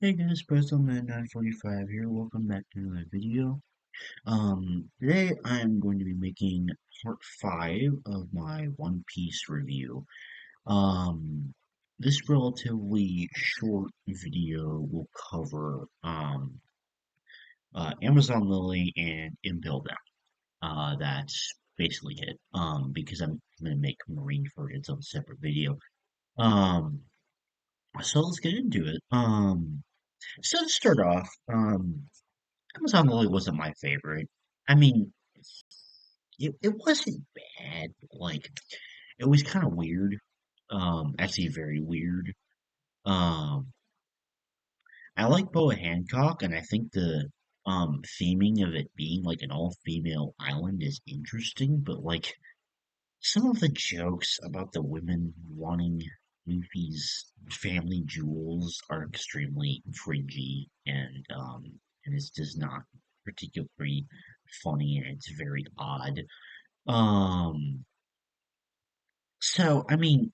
Hey guys, PrestoMan 945 here. Welcome back to another video. Today I'm going to be making part 5 of my One Piece review. Um, this relatively short video will cover Amazon Lily and Impel Down. That's basically it. Because I'm going to make Marineford its own separate video. Um, so let's get into it. So to start off, Amazon Lily wasn't my favorite. I mean, it wasn't bad. Like, it was kind of weird. Actually, very weird. Um, I like Boa Hancock, and I think the theming of it being like an all-female island is interesting. But like, some of the jokes about the women wanting Luffy's family jewels are extremely cringy, and it's just not particularly funny, and it's very odd. Um, so I mean,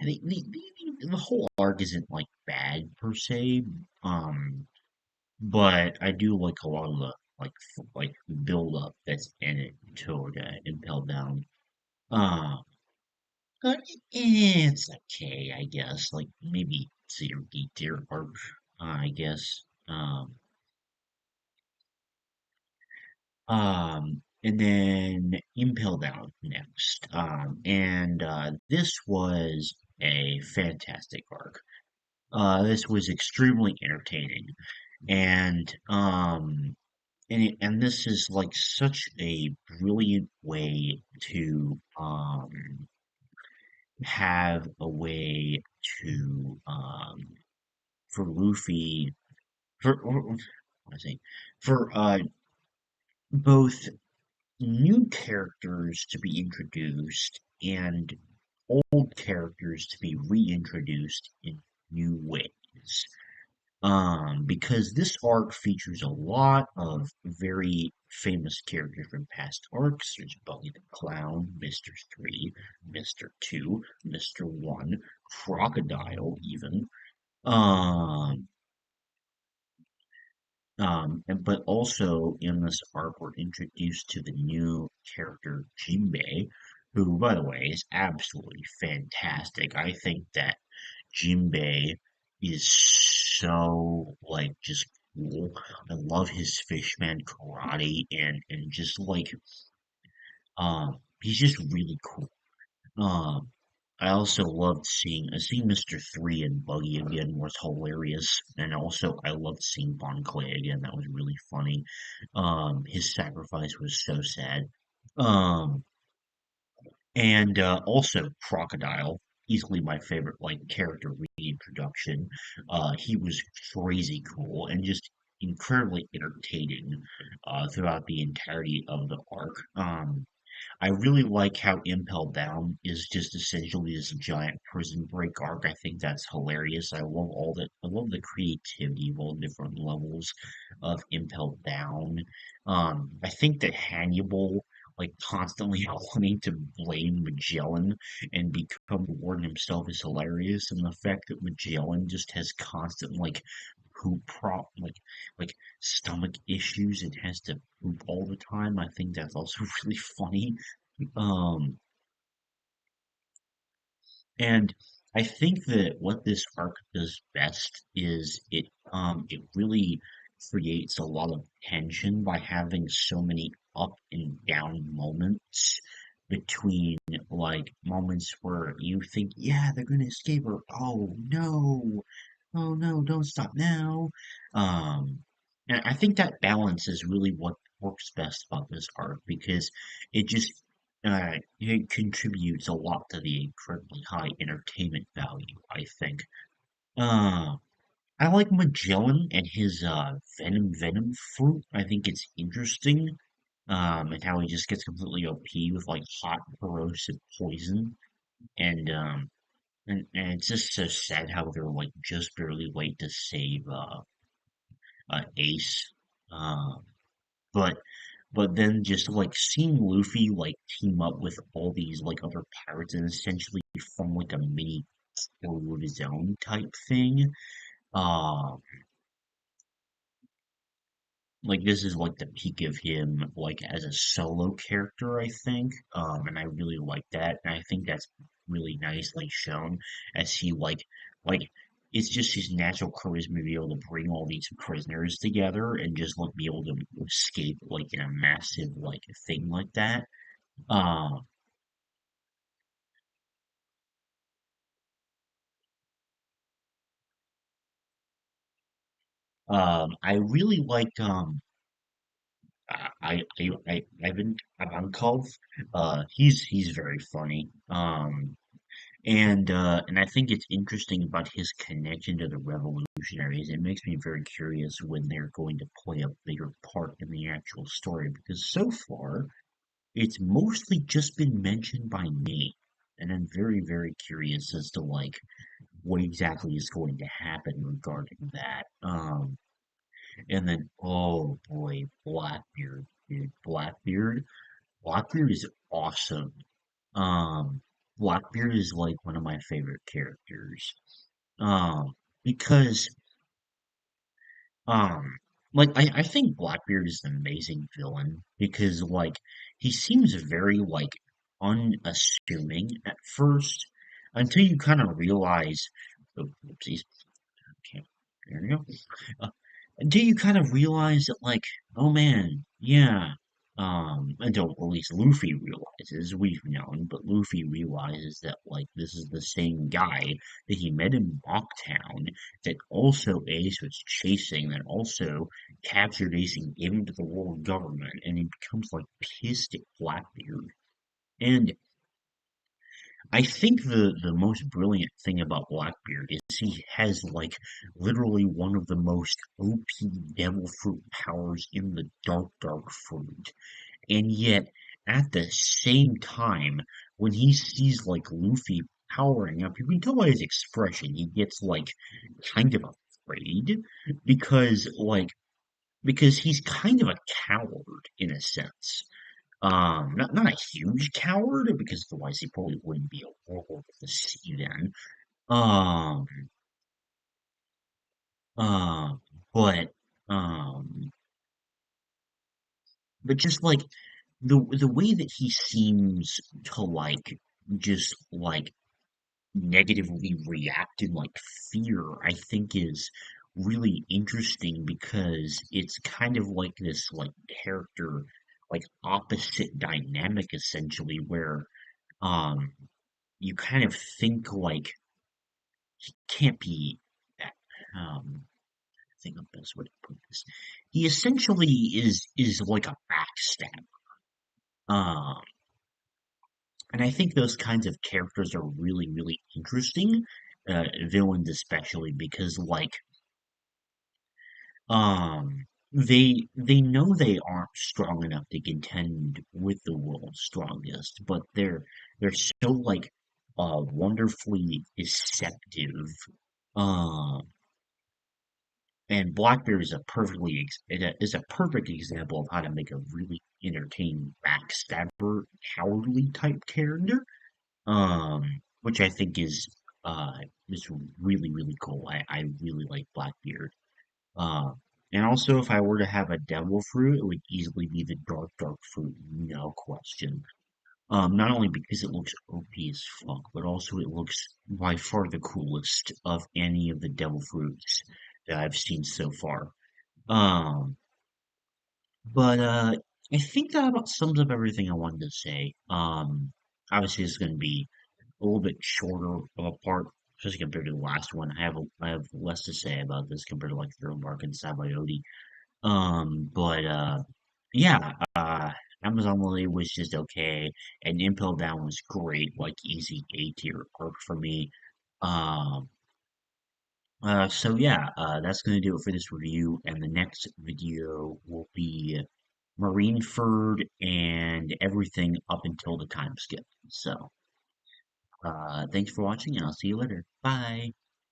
the whole arc isn't like bad per se. Um, but I do like a lot of the like build up that's in it toward Impel Down. Um, but it's okay, I guess. Like maybe it's your D tier arc, I guess. And then Impel Down next. And this was a fantastic arc. This was extremely entertaining, and and this is like such a brilliant way to have a way to for Luffy what I say for both new characters to be introduced and old characters to be reintroduced in new ways. Because this arc features a lot of very famous characters from past arcs. There's Buggy the Clown, Mr. 3, Mr. 2, Mr. 1, Crocodile even. Um, but also in this arc, we're introduced to the new character Jinbei, who, by the way, is absolutely fantastic. I think that Jinbei is so like just cool. I love his fishman karate and just like he's just really cool. Um I also loved seeing Mr. 3 and Buggy again was hilarious. And also I loved seeing Bon Clay again. That was really funny. His sacrifice was so sad. Um and also Crocodile, easily my favorite like character reintroduction. He was crazy cool and just incredibly entertaining throughout the entirety of the arc. I really like how Impel Down is just essentially this giant prison break arc. I think that's hilarious. I love the creativity of all the different levels of Impel Down. I think that Hannibal, like constantly wanting to blame Magellan and become the warden himself is hilarious. And the fact that Magellan just has constant poop like stomach issues and has to poop all the time. I think that's also really funny. Um, and I think that what this arc does best is it really creates a lot of tension by having so many up and down moments between like moments where you think, yeah, they're gonna escape, or oh no, don't stop now. Um, and I think that balance is really what works best about this arc because it just it contributes a lot to the incredibly high entertainment value, I think. Uh, I like Magellan and his venom fruit. I think it's interesting. And how he just gets completely OP with like hot corrosive poison. And and it's just so sad how they're like just barely late to save Ace. Uh, but then just like seeing Luffy like team up with all these like other pirates and essentially form like a mini crew of his own type thing Um, like this is like the peak of him, like as a solo character, I think. And I really like that, and I think that's really nicely shown as he like it's just his natural charisma to be able to bring all these prisoners together and just like be able to escape like in a massive like thing like that. Um, I really like Ivan Ivankov. He's very funny. And I think it's interesting about his connection to the revolutionaries. It makes me very curious when they're going to play a bigger part in the actual story because so far it's mostly just been mentioned by name. And I'm very, very curious as to like what exactly is going to happen regarding that. And then oh boy, Blackbeard, dude, Blackbeard is awesome. Um, Blackbeard is like one of my favorite characters. Um, because um, like I think Blackbeard is an amazing villain because like he seems very like unassuming at first until you kind of realize. Oh, oopsies. Okay, there we go. Uh, until you kind of realize that, like, oh man, yeah. Until at least Luffy realizes, we've known, but Luffy realizes that, like, this is the same guy that he met in Mocktown that also Ace was chasing, that also captured Ace and gave him to the world government, and he becomes, like, pissed at Blackbeard. And I think the most brilliant thing about Blackbeard is he has like literally one of the most OP devil fruit powers in the dark fruit. And yet at the same time, when he sees like Luffy powering up, you can tell by his expression, he gets like kind of afraid because like because he's kind of a coward in a sense. Not a huge coward because otherwise he probably wouldn't be a warlord of the sea then. Um, um, but um, but just like the way that he seems to like just like negatively react in like fear, I think is really interesting because it's kind of like this like character like opposite dynamic essentially where um you kind of think like he can't be that. I think the best way to put this. He essentially is like a backstab. Um, and I think those kinds of characters are really really interesting, villains especially because like they know they aren't strong enough to contend with the world's strongest, but they're so like wonderfully deceptive. Um, And Blackbeard is is a perfect example of how to make a really entertaining backstabber, cowardly type character. Which I think is really really cool. I really like Blackbeard. Uh, and also, if I were to have a devil fruit, it would easily be the dark fruit, no question. Not only because it looks OP as fuck, but also it looks by far the coolest of any of the devil fruits that I've seen so far. Um, but I think that about sums up everything I wanted to say. Obviously, it's going to be a little bit shorter of a part, especially compared to the last one. I have less to say about this compared to like Throne Bark and Sabaody. But yeah, Amazon Lily was just okay, and Impel Down was great, like easy A tier arc for me. Um, so yeah, that's gonna do it for this review, and the next video will be Marineford and everything up until the time skip. So, thanks for watching, and I'll see you later. Bye.